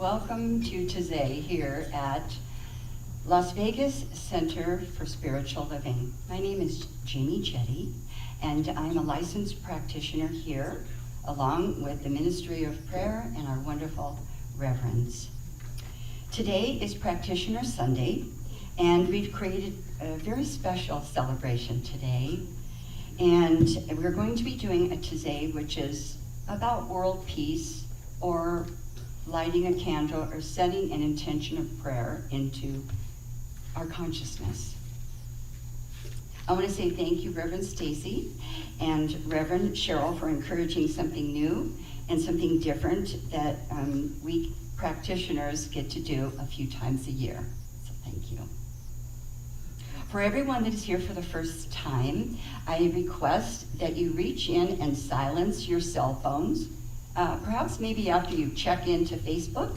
Welcome to Taize here at Las Vegas Center for Spiritual Living. My name is Jamie Jetty, and I'm a licensed practitioner here, along with the Ministry of Prayer and our wonderful reverends. Today is Practitioner Sunday, and we've created a very special celebration today. And we're going to be doing a Taize, which is about world peace, or lighting a candle, or setting an intention of prayer into our consciousness. I want to say thank you, Reverend Taize and Reverend Cheryl, for encouraging something new and something different that we practitioners get to do a few times a year. So thank you. For everyone that is here for the first time, I request that you reach in and silence your cell phones, perhaps maybe after you check into Facebook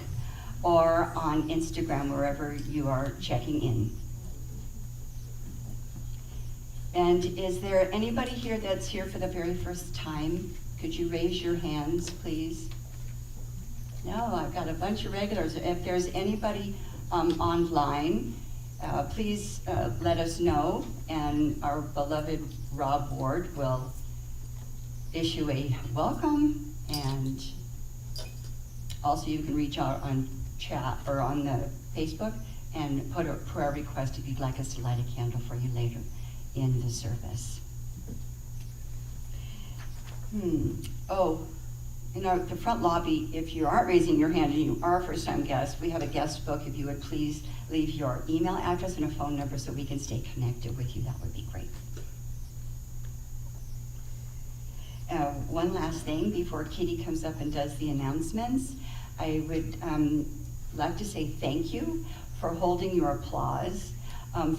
or on Instagram, wherever you are checking in. And is there anybody here that's here for the very first time? Could you raise your hands, please? No, I've got a bunch of regulars. If there's anybody online, please let us know, and our beloved Rob Ward will issue a welcome. And also you can reach out on chat or on the Facebook and put a prayer request if you'd like us to light a candle for you later in the service. Oh, in the front lobby, if you aren't raising your hand and you are a first-time guest, we have a guest book. If you would please leave your email address and a phone number so we can stay connected with you, that would be great. One last thing before Kitty comes up and does the announcements, I would like to say thank you for holding your applause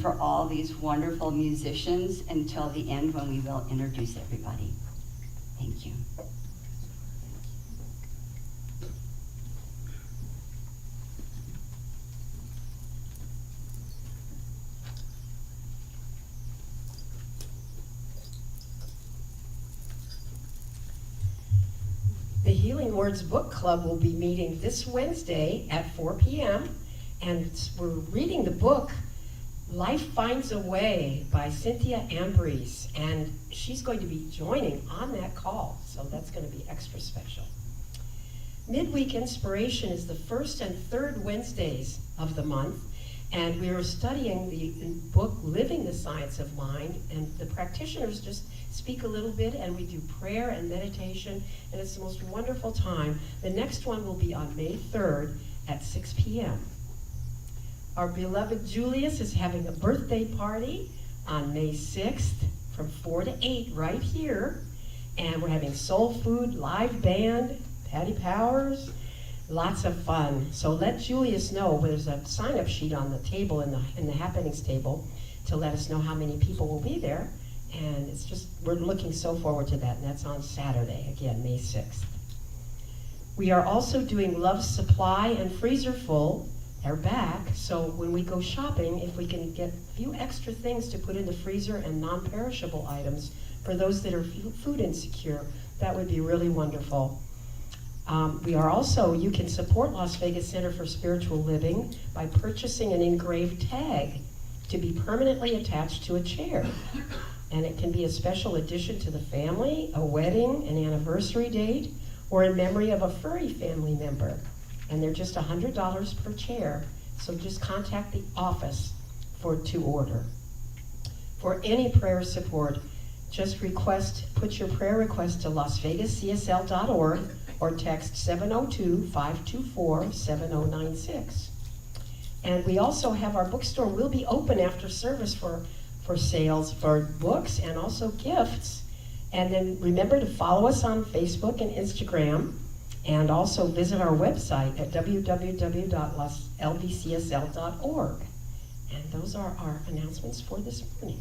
for all these wonderful musicians until the end, when we will introduce everybody. Thank you. The Healing Words Book Club will be meeting this Wednesday at 4 p.m. and we're reading the book Life Finds a Way by Cynthia Ambrose, and she's going to be joining on that call, so that's going to be extra special. Midweek Inspiration is the first and third Wednesdays of the month, and we are studying the book Living the Science of Mind, and the practitioners just speak a little bit, and we do prayer and meditation, and it's the most wonderful time. The next one will be on May 3rd at 6 p.m. Our beloved Julius is having a birthday party on May 6th from 4 to 8 right here, and we're having soul food, live band, Patty Powers, lots of fun. So let Julius know. There's a sign-up sheet on the table in the happenings table to let us know how many people will be there. And it's just, we're looking so forward to that, and that's on Saturday, again, May 6th. We are also doing Love Supply and Freezer Full. They're back, so when we go shopping, if we can get a few extra things to put in the freezer and non-perishable items for those that are food insecure, that would be really wonderful. We are also, you can support Las Vegas Center for Spiritual Living by purchasing an engraved tag to be permanently attached to a chair. And it can be a special addition to the family, a wedding, an anniversary date, or in memory of a furry family member. And they're just $100 per chair, so just contact the office to order. For any prayer support, just put your prayer request to lasvegascsl.org or text 702-524-7096. And we also have our bookstore will be open after service for sales for books and also gifts. And then remember to follow us on Facebook and Instagram, and also visit our website at www.lvcsl.org. And those are our announcements for this morning.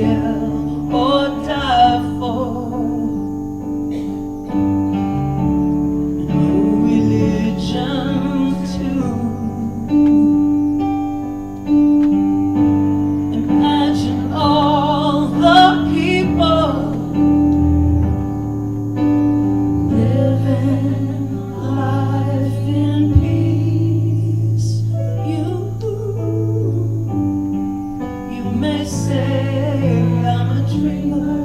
kill or die for. No religion too. Imagine all the people living life in peace. You may say I'm a dreamer,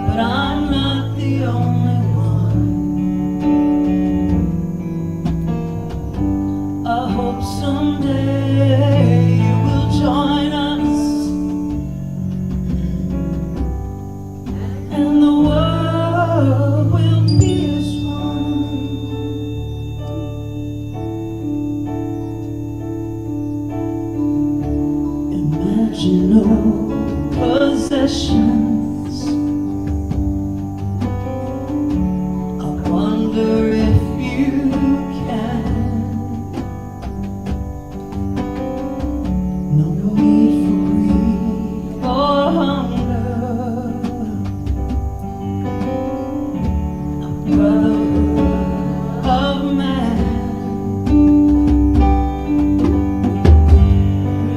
but I'm not the only one. I hope someday you will join us, and the world will be as one. Imagine no possessions. I wonder if you can. No need for greed or hunger. A brotherhood of man.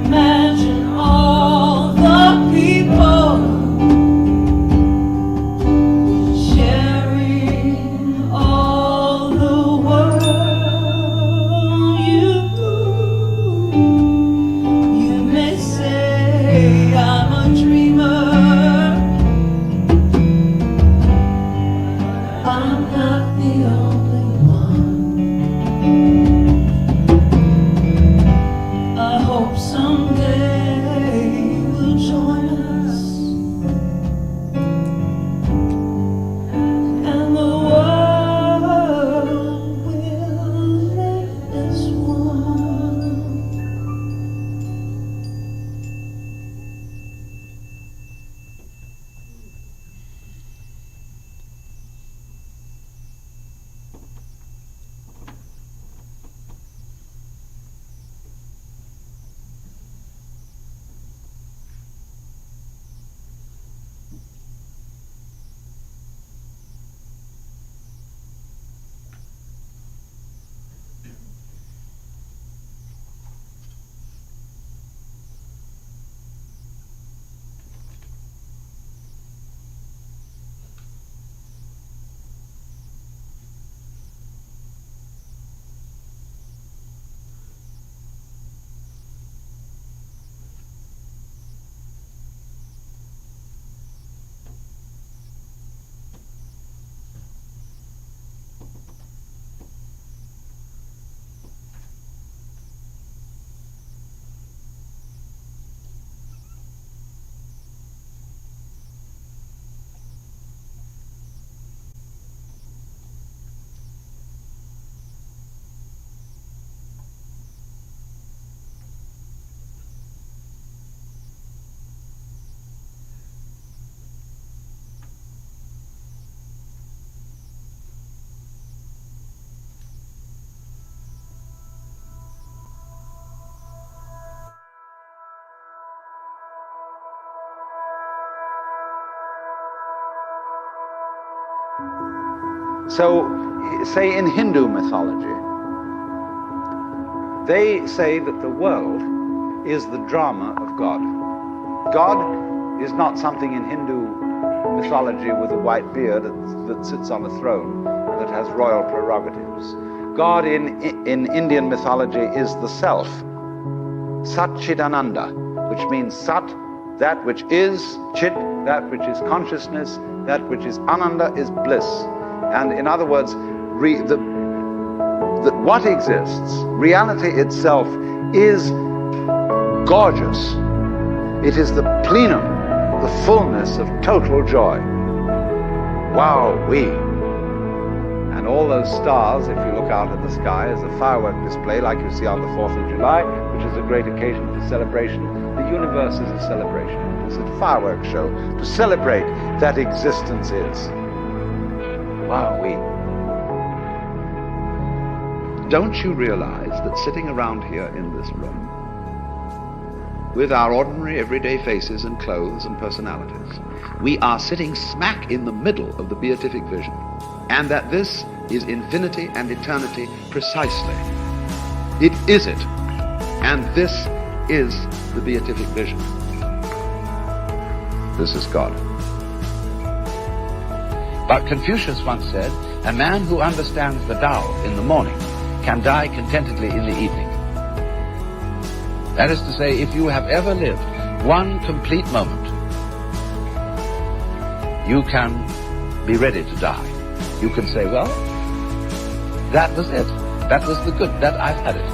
Imagine all the people sharing all the world. You may say I'm a dreamer, I'm not the only one. I hope someday you'll join us, and the world will live as one. So, say in Hindu mythology, they say that the world is the drama of God. God is not something in Hindu mythology with a white beard that sits on a throne that has royal prerogatives. God in Indian mythology is the self, Satchidananda, which means Sat, that which is, Chit, that which is consciousness, that which is Ananda is bliss. And in other words, what exists, reality itself, is gorgeous. It is the plenum, the fullness of total joy. Wow-wee. And all those stars, if you look out at the sky, as a firework display like you see on the 4th of July, which is a great occasion for celebration. The universe is a celebration. It's a fireworks show to celebrate that existence is. Wow-wee. Don't you realize that sitting around here in this room, with our ordinary everyday faces and clothes and personalities. We are sitting smack in the middle of the beatific vision, and that this is infinity and eternity precisely. It is it, and this is the beatific vision. This is God. But Confucius once said, a man who understands the Tao in the morning can die contentedly in the evening. That is to say, if you have ever lived one complete moment, you can be ready to die. You can say, well, that was it. That was the good. That I've had it.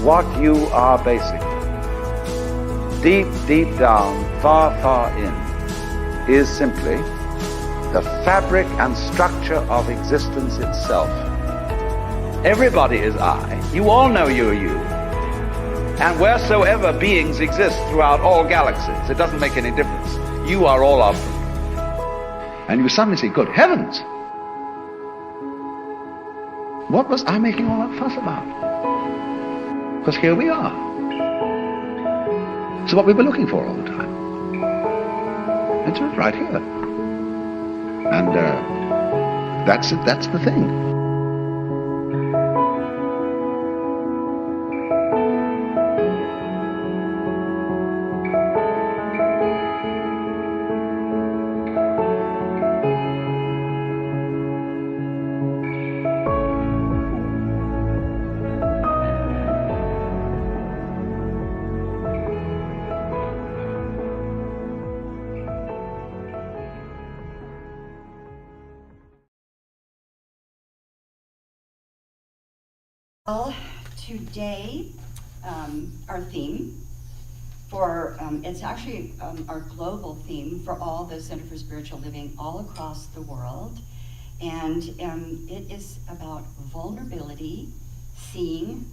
What you are basically, deep, deep down, far, far in, is simply the fabric and structure of existence itself. Everybody is I. You all know you are you. And wheresoever beings exist throughout all galaxies, it doesn't make any difference. You are all of them. And you suddenly say, good heavens! What was I making all that fuss about? Because here we are. It's what we were looking for all the time. It's right here. And that's it, that's the thing. Well, today, our theme for, it's actually our global theme for all the Center for Spiritual Living all across the world. And it is about vulnerability, seeing,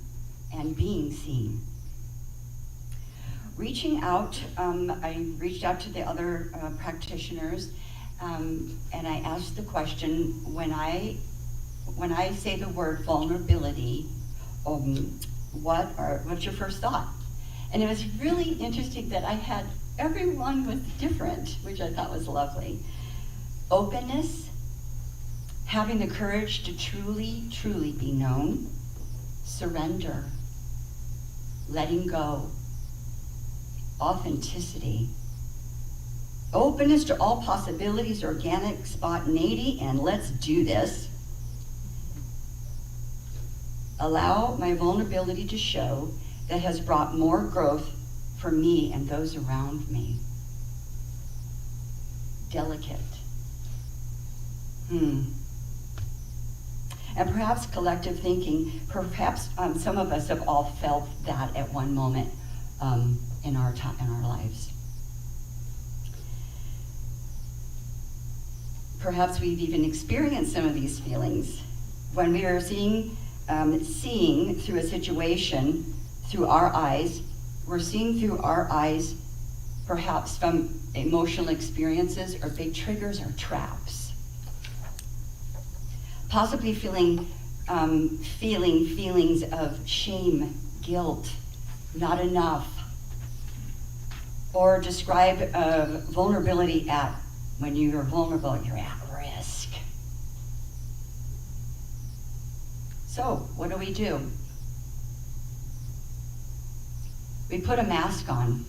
and being seen. Reaching out, I reached out to the other practitioners, and I asked the question, when I say the word vulnerability, what's your first thought? And it was really interesting that I had everyone was different, which I thought was lovely. Openness, having the courage to truly, truly be known. Surrender, letting go. Authenticity. Openness to all possibilities, organic spontaneity, and let's do this. Allow my vulnerability to show that has brought more growth for me and those around me. Delicate. And perhaps collective thinking, perhaps some of us have all felt that at one moment in our lives. Perhaps we've even experienced some of these feelings when we are seeing through a situation through our eyes. We're seeing through our eyes perhaps from emotional experiences or big triggers or traps. Possibly feeling feelings of shame, guilt, not enough, or describe vulnerability at, when you're vulnerable, you're at risk. So, what do? We put a mask on.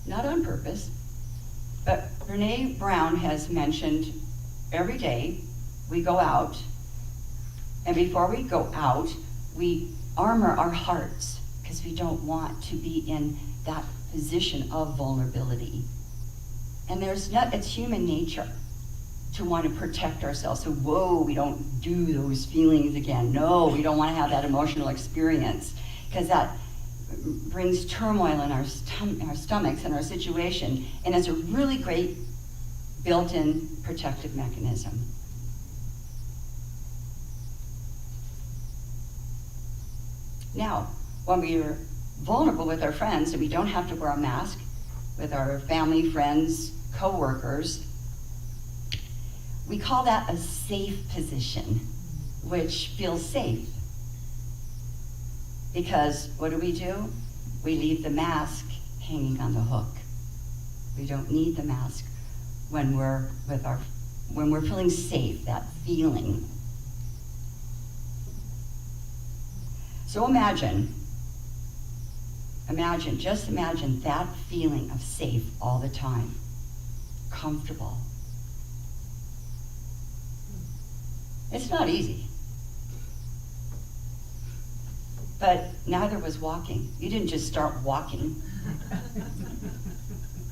Not on purpose, but Brene Brown has mentioned every day we go out, and before we go out, we armor our hearts because we don't want to be in that position of vulnerability. And it's human nature to want to protect ourselves. So, whoa, we don't do those feelings again. No, we don't want to have that emotional experience because that brings turmoil in our stomachs and our situation. And it's a really great built-in protective mechanism. Now, when we are vulnerable with our friends and we don't have to wear a mask, with our family, friends, co-workers, we call that a safe position, which feels safe. Because what do? We leave the mask hanging on the hook. We don't need the mask when we're feeling safe, that feeling. So just imagine that feeling of safe all the time, comfortable. It's not easy. But neither was walking. You didn't just start walking.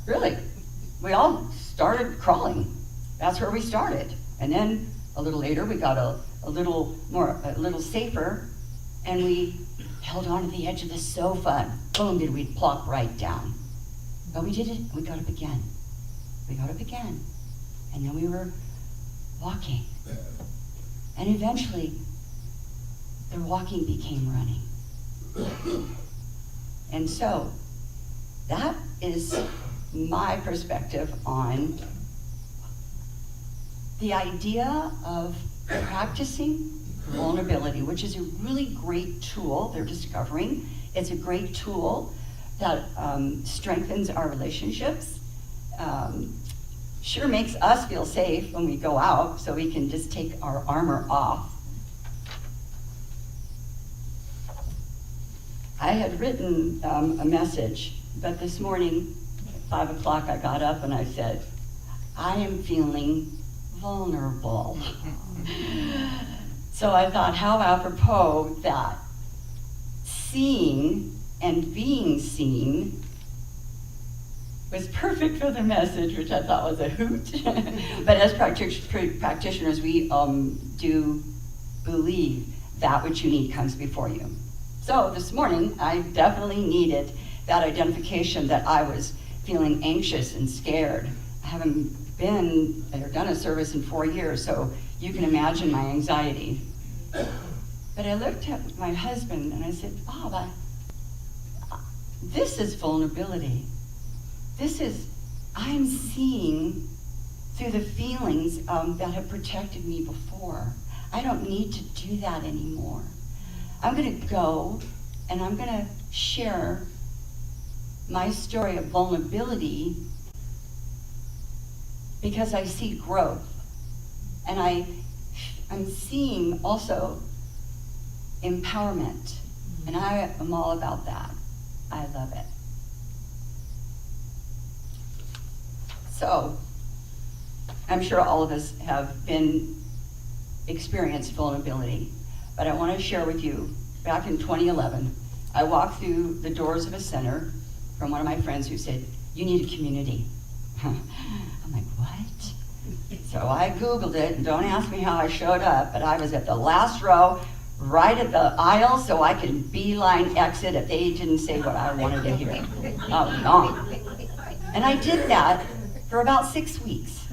Really. We all started crawling. That's where we started. And then a little later we got a little safer, and we held on to the edge of the sofa. Boom, did we plop right down. But we did it. We got up again. And then we were walking. And eventually, the walking became running. And so, that is my perspective on the idea of practicing vulnerability, which is a really great tool they're discovering. It's a great tool that strengthens our relationships, sure makes us feel safe when we go out, so we can just take our armor off. I had written a message, but this morning at 5 o'clock I got up and I said, I am feeling vulnerable. So I thought, how apropos that seeing and being seen was perfect for the message, which I thought was a hoot. But as practitioners, we do believe that which you need comes before you. So this morning, I definitely needed that identification that I was feeling anxious and scared. I haven't been or done a service in 4 years, so you can imagine my anxiety. But I looked at my husband and I said, Bob, this is vulnerability. I'm seeing through the feelings that have protected me before. I don't need to do that anymore. I'm going to go and I'm going to share my story of vulnerability because I see growth. And I'm seeing also empowerment. And I am all about that. I love it. So, I'm sure all of us have experienced vulnerability, but I want to share with you, back in 2011, I walked through the doors of a center from one of my friends who said, you need a community. I'm like, what? So I Googled it, and don't ask me how I showed up, but I was at the last row, right at the aisle, so I could beeline exit if they didn't say what I wanted to hear. Oh, gone. And I did that for about 6 weeks.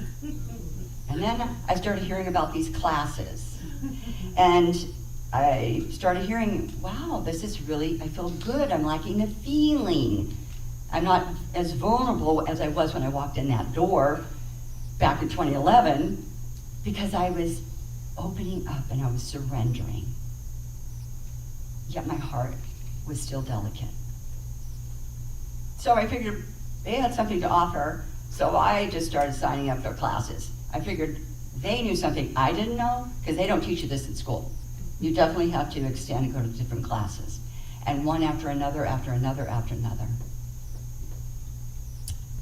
And then I started hearing about these classes. And I started hearing, wow, this is really, I feel good. I'm liking the feeling. I'm not as vulnerable as I was when I walked in that door back in 2011 because I was opening up and I was surrendering. Yet my heart was still delicate. So I figured they had something to offer, so I just started signing up for classes. I figured they knew something I didn't know, because they don't teach you this in school. You definitely have to extend and go to different classes. And one after another, after another, after another.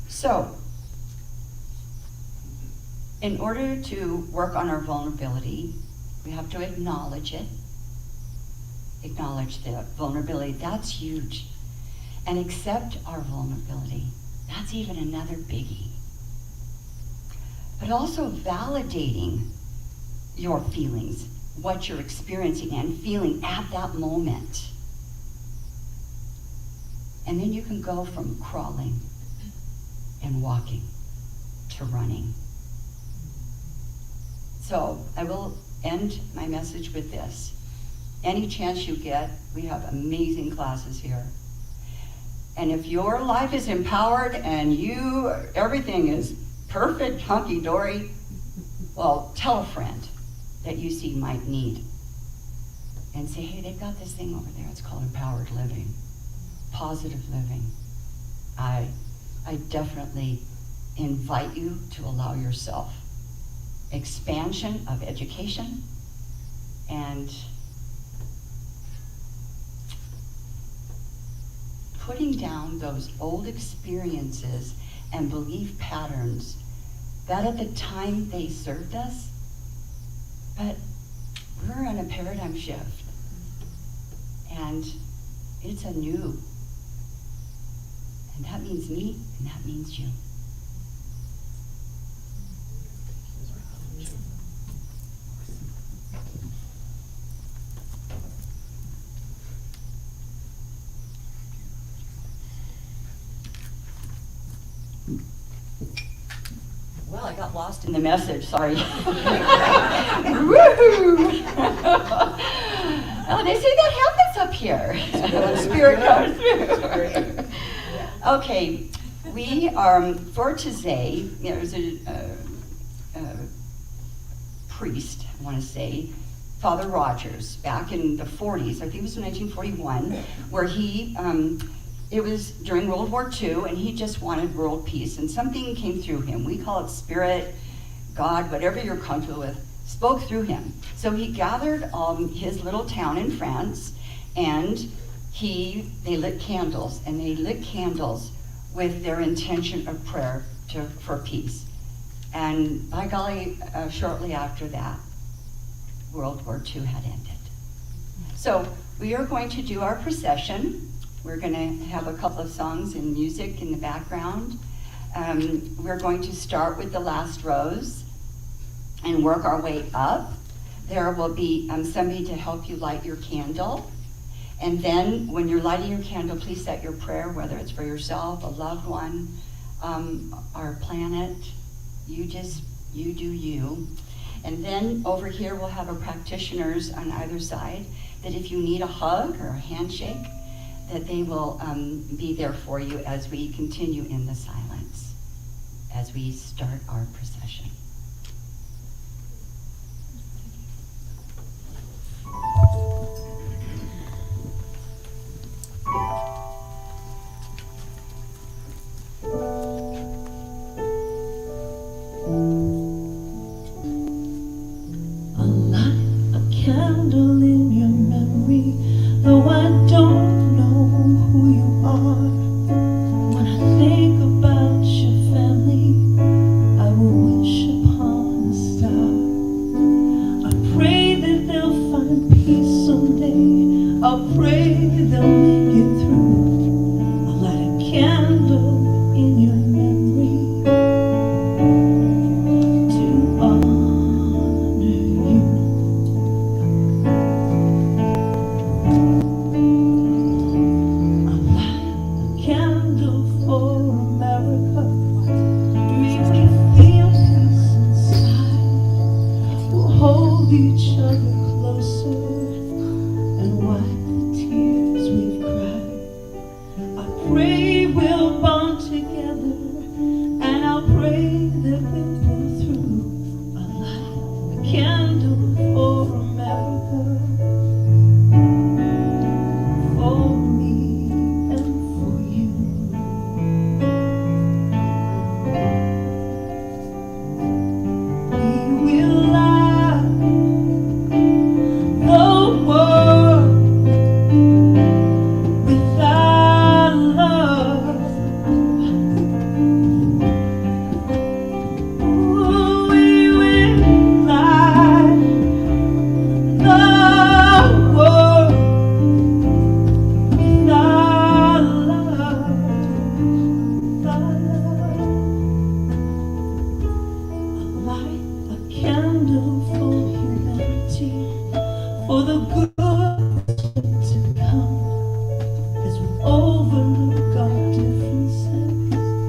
So, in order to work on our vulnerability, we have to acknowledge it. Acknowledge the vulnerability, that's huge. And accept our vulnerability, that's even another biggie. But also validating your feelings, what you're experiencing and feeling at that moment. And then you can go from crawling and walking to running. So I will end my message with this. Any chance you get, we have amazing classes here. And if your life is empowered and everything is perfect, hunky-dory, well, tell a friend that you see might need and say, hey, they've got this thing over there. It's called empowered living, positive living. I definitely invite you to allow yourself expansion of education and putting down those old experiences and belief patterns that at the time they served us, but we're in a paradigm shift, and it's a new, and that means me, and that means you. Well, I got lost in the message, sorry. Woohoo! Oh, they say that happens up here. When spirit comes through. Okay, we are, for Taize, there's a priest, I want to say, Father Rogers, back in the 40s, I think it was in 1941, where he, it was during World War II, and he just wanted world peace, and something came through him. We call it spirit, God, whatever you're comfortable with, spoke through him. So he gathered his little town in France, and they lit candles, and they lit candles with their intention of prayer for peace. And by golly, shortly after that, World War II had ended. So we are going to do our procession. We're going to have a couple of songs and music in the background. We're going to start with the last rose and work our way up. There will be somebody to help you light your candle. And then when you're lighting your candle, please set your prayer, whether it's for yourself, a loved one, our planet. You do you. And then over here we'll have our practitioners on either side, that if you need a hug or a handshake, that they will be there for you as we continue in the silence, as we start our procession. Candle in your memory, though I don't know who you are. When I think about your family, I will wish upon a star. I pray that they'll find peace someday. I'll pray they'll make it through. I'll light a candle in your memory to honor you. Candle for America, make me feel peace inside. We'll hold each other closer and wipe the tears we've cried. I pray we'll bond together, and I'll pray that we'll pull through. I light a candle for America, for me and for you. We will light the world with our love. Ooh, we will light the world with our love, with our love. I'll light a candle for humanity, for the good to come, as we overlook our differences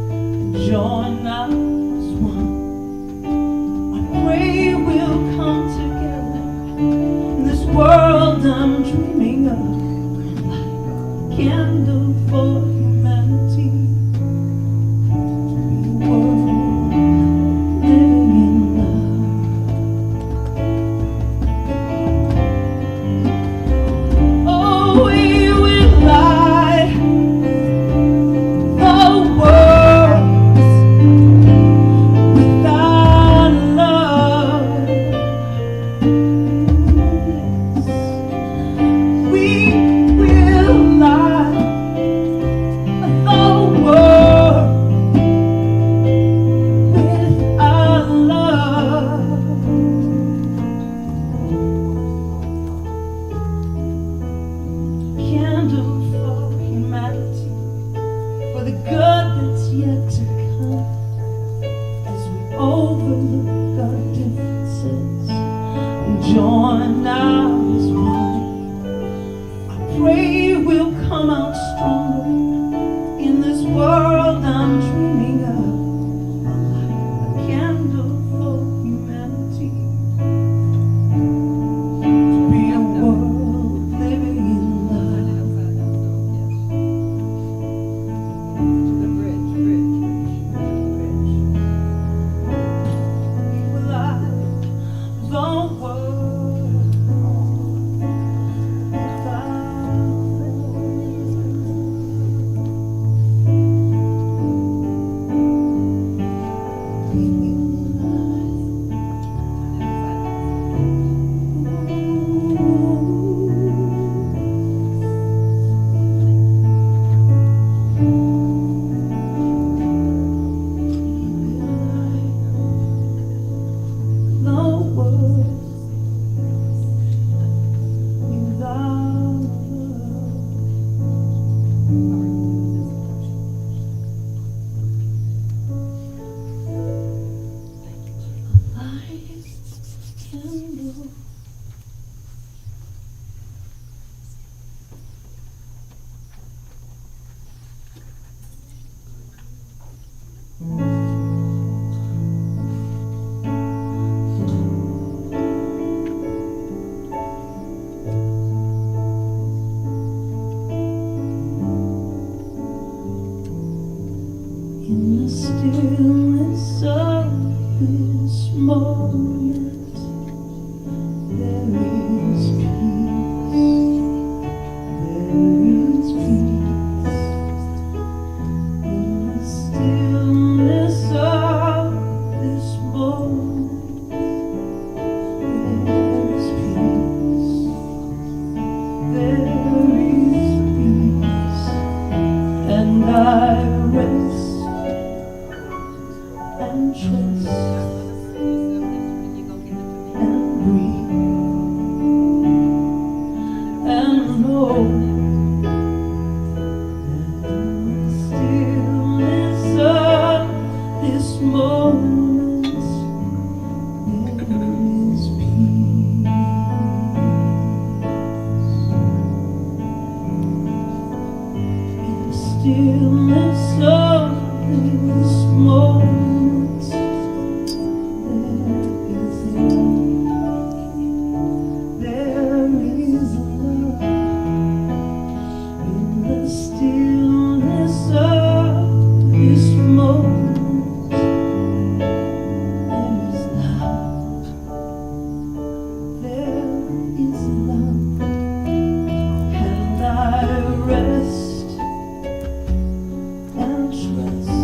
and join us as one. I pray we'll come together in this world I'm dreaming of. Light a candle for humanity, to be a world living in love. the good that's yet to come, as we overlook our differences and join ours one. I pray we'll come out stronger in this world I'm dreaming of, a candle for humanity, to be a world living in love. Will I, the world in the stillness of this moment, there is peace. There is peace. In the stillness of this moment, there is peace. There is peace, and I rest and trust and breathe and know that in the stillness of this moment there is peace. In the stillness of this moment there is love. In the stillness of this moment there is love. There is love, and I rest and trust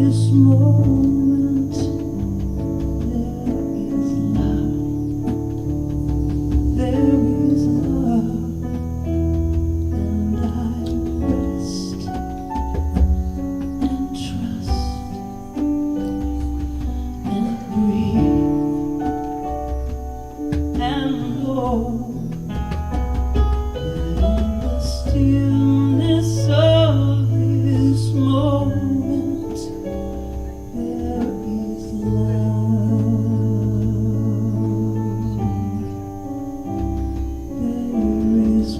this moment there is love. There is love, and I rest and trust and breathe and know that in the stillness of this moment there is love. There is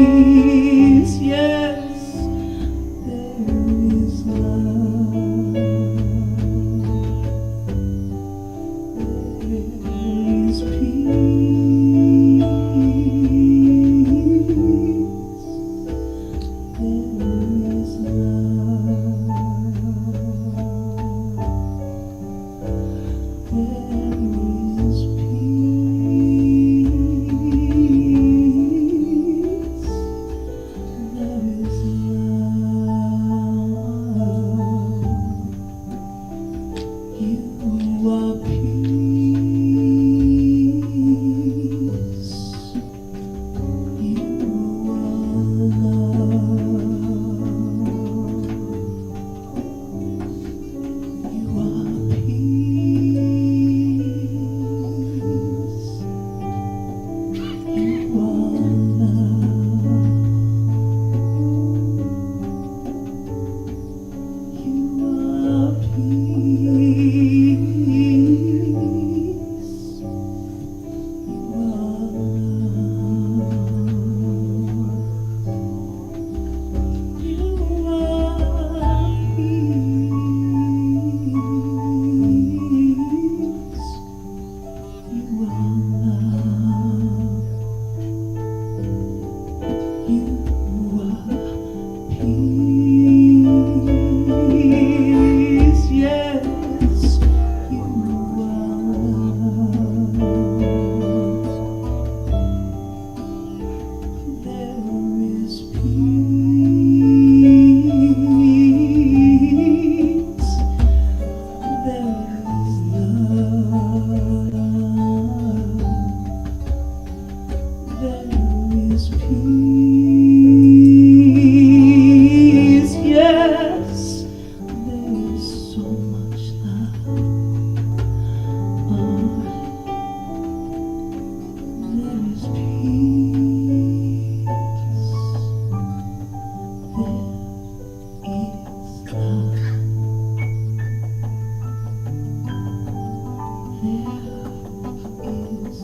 peace, yes, there is love. There is peace, there is love. There is peace, there is love. You are peace. You are love. You are peace. You are love. You are peace. You are love. You are peace. You are love. You are peace. Yes, you are love. There is peace. There is love. There is peace. Yes, there is so much love. There is peace. There is love. There is peace.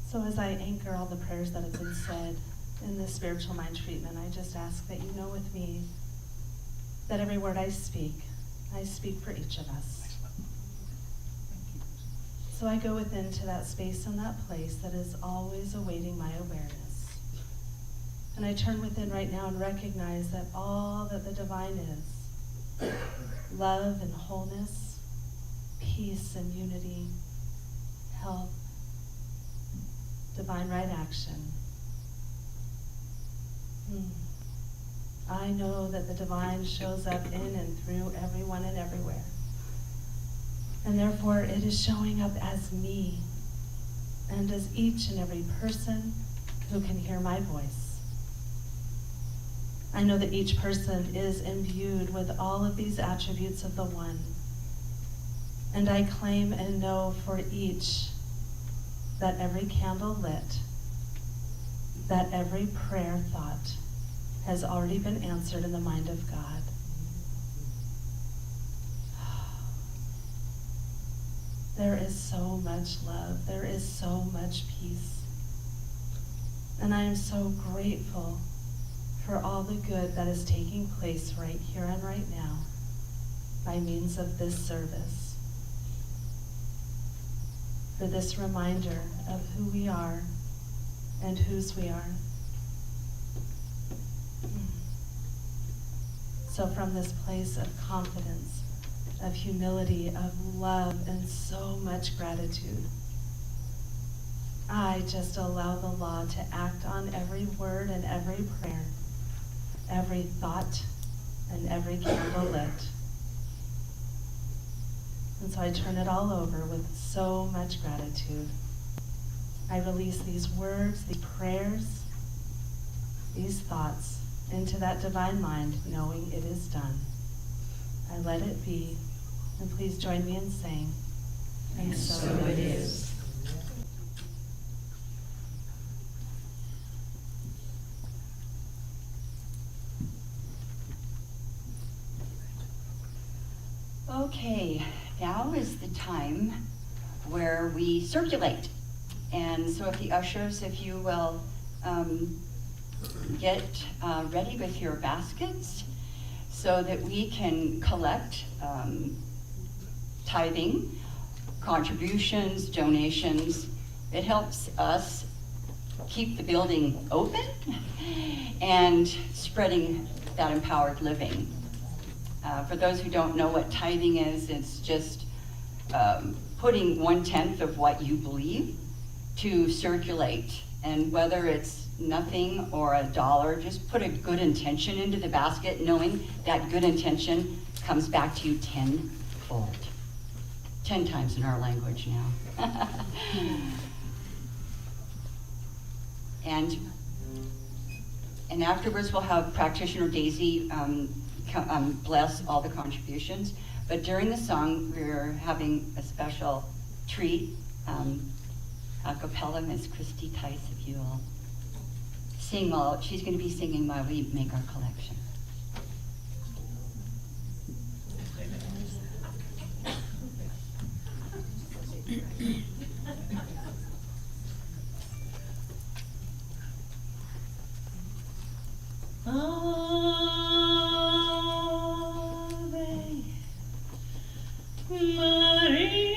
So as I anchor all the prayers that have been said in this spiritual mind treatment, I just ask that you know with me that every word I speak for each of us. So I go within to that space and that place that is always awaiting my awareness. And I turn within right now and recognize that all that the divine is, love and wholeness, peace and unity, health, divine right action. I know that the divine shows up in and through everyone and everywhere. And therefore it is showing up as me and as each and every person who can hear my voice. I know that each person is imbued with all of these attributes of the One. And I claim and know for each that every candle lit, that every prayer thought has already been answered in the mind of God. There is so much love. There is so much peace. And I am so grateful for all the good that is taking place right here and right now by means of this service. For this reminder of who we are and whose we are. So from this place of confidence, of humility, of love, and so much gratitude, I just allow the law to act on every word and every prayer, every thought and every candle lit. And so I turn it all over with so much gratitude. I release these words, these prayers, these thoughts into that divine mind, knowing it is done. I let it be, and please join me in saying, and so it is. Okay, now is the time where we circulate. And so if the ushers, if you will get ready with your baskets so that we can collect tithing, contributions, donations. It helps us keep the building open and spreading that empowered living. For those who don't know what tithing is, it's just putting 1/10 of what you believe to circulate. And whether it's nothing or $1, just put a good intention into the basket, knowing that good intention comes back to you tenfold. 10 times in our language now. And afterwards we'll have Practitioner Taize bless all the contributions. But during the song, we're having a special treat. A cappella, Miss Christy Taize, if you will sing while, she's going to be singing while we make our collection. Ave Maria.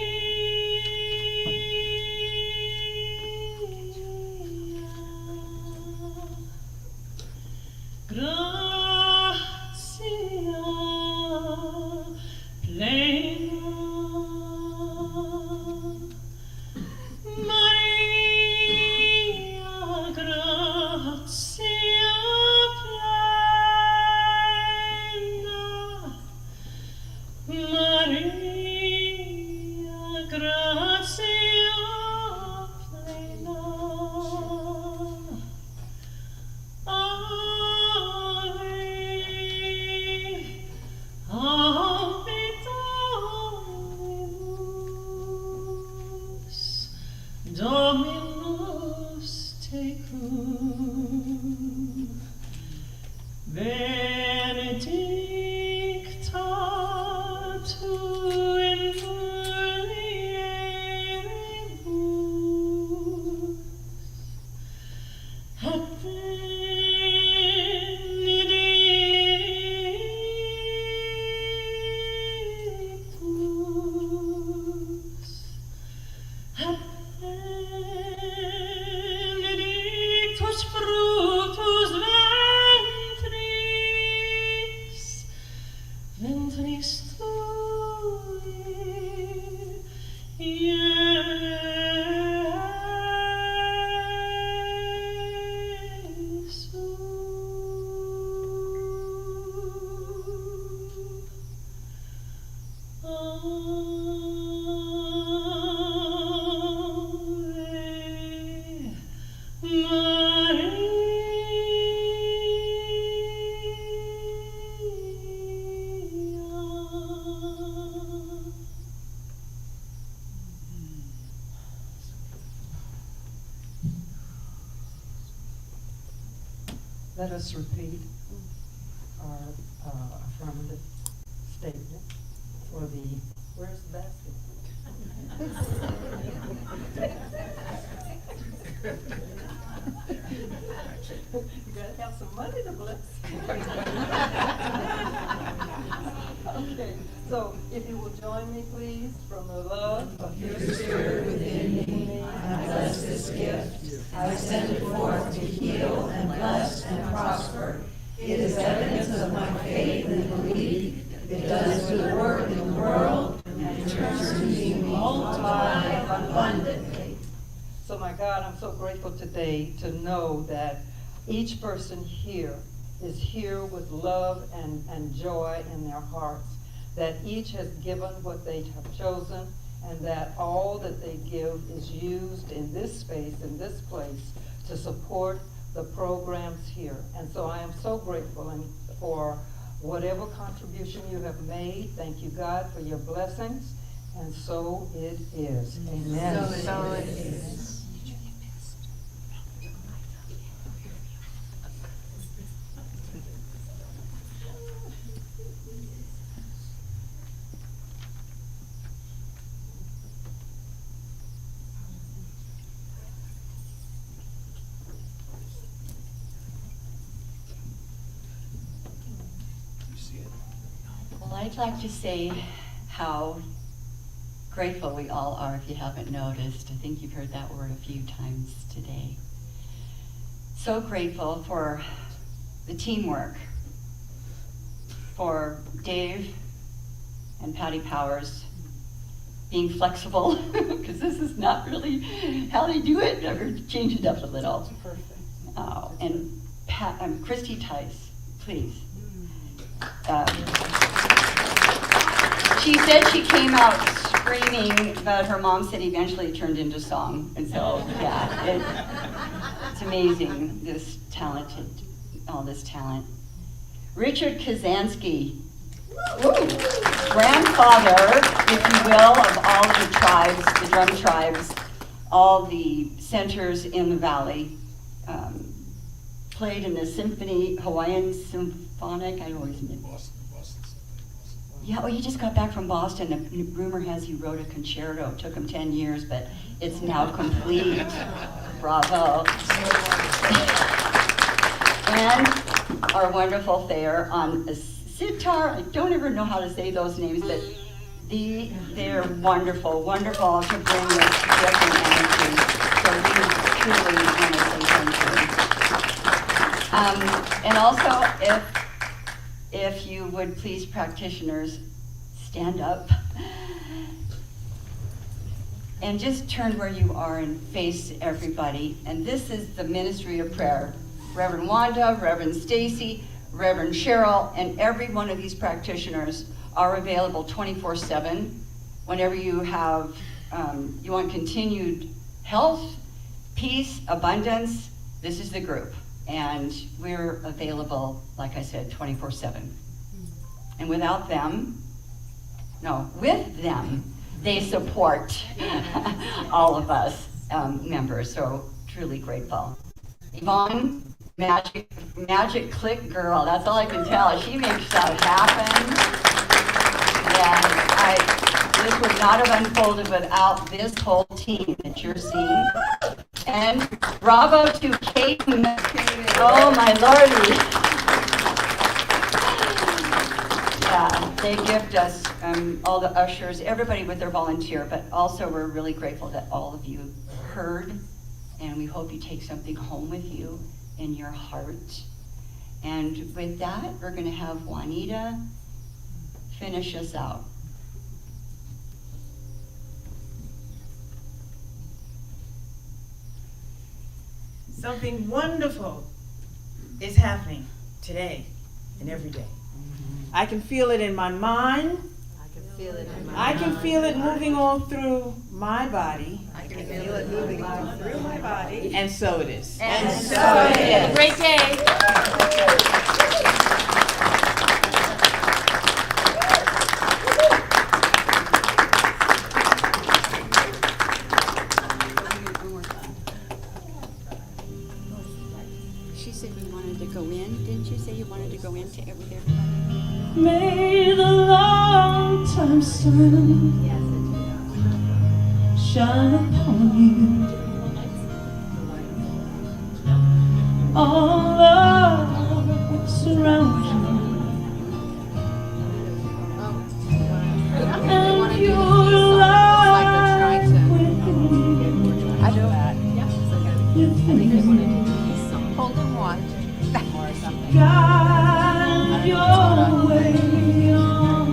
us repeat our affirmative statement for the, where's the basket? You gotta have some money to bless. Okay, so if you will join me, please, from the love of your spirit within me, I bless this gift. I send it forth to heal and bless and prosper. It is evidence of my faith and belief. It does good work in the world and returns to me multiplied abundantly. So my God, I'm so grateful today to know that each person here is here with love and joy in their hearts, that each has given what they have chosen, and that all that they give is used in this space, in this place, to support the programs here. And so I am so grateful for whatever contribution you have made. Thank you, God, for your blessings. And so it is. Amen. So it is. Well, I'd like to say how grateful we all are, if you haven't noticed. I think you've heard that word a few times today. So grateful for the teamwork, for Dave and Patty Powers being flexible, because this is not really how they do it. Never change it up a little. Perfect. And Christy Taize, please. She said she came out screaming, but her mom said eventually it turned into song. And so, yeah, it's amazing, all this talent. Richard Kazansky, grandfather, if you will, of all the tribes, the drum tribes, all the centers in the valley. Played in the symphony, Hawaiian Symphonic, I always miss. Yeah, well, he just got back from Boston. The rumor has he wrote a concerto. It took him 10 years, but it's now complete. Bravo. And our wonderful Thayer on a sitar. I don't ever know how to say those names, but they're wonderful, wonderful to bring this different energy. So we truly want to say thank you. And also, if you would please, practitioners, stand up and just turn where you are and face everybody. And this is the ministry of prayer. Reverend Wanda, Reverend Stacy, Reverend Cheryl, and every one of these practitioners are available 24/7 whenever you have, you want continued health, peace, abundance. This is the group. And we're available, like I said, 24/7. And without them, with them, they support all of us members. So truly grateful. Yvonne, magic click girl. That's all I can tell. She makes stuff happen. And this would not have unfolded without this whole team that you're seeing. And bravo to Kate. Oh my lordy. Yeah, they gift us, all the ushers, everybody with their volunteer, but also we're really grateful that all of you heard, and we hope you take something home with you in your heart. And with that, we're going to have Juanita finish us out. Something wonderful is happening today and every day. I can feel it in my mind. I can feel it moving all through my body. I can feel it moving all through my body. And so it is. And so it is. Have a great day. She said we wanted to go in. go into it with everybody? May the long time sun shine upon you. All love surround you. And your life within you. I know that. Hold and watch. Guide your way on.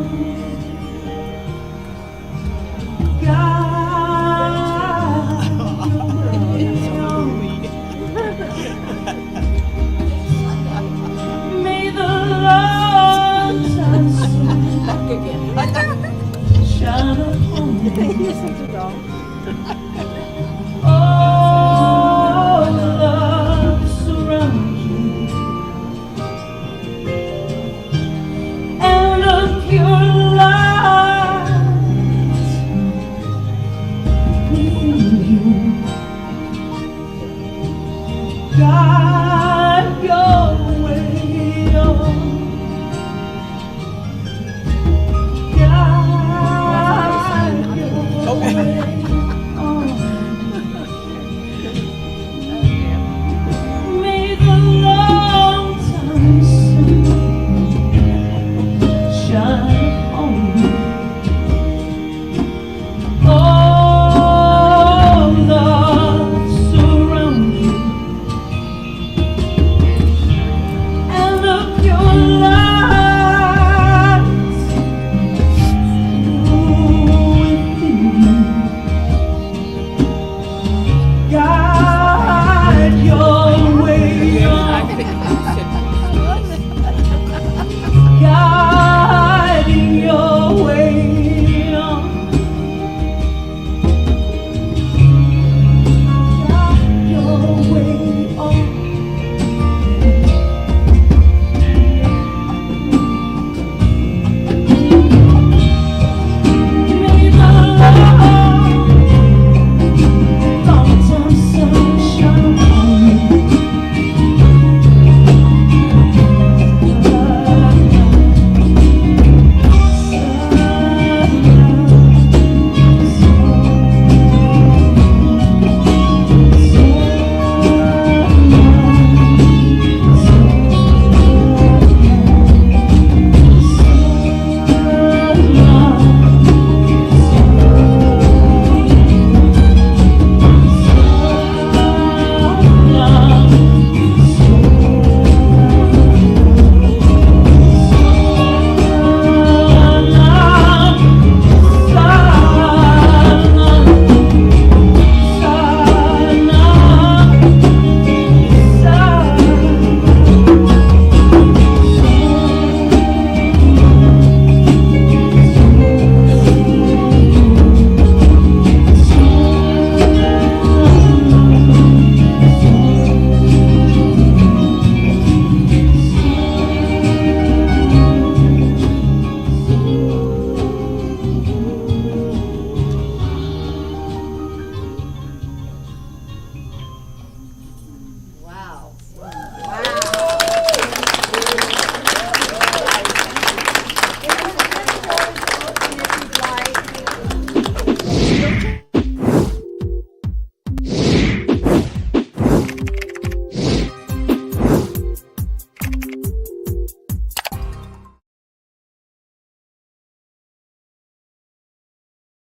Guide your way on. May the Lord shine upon you. Oh, love surround you, and a pure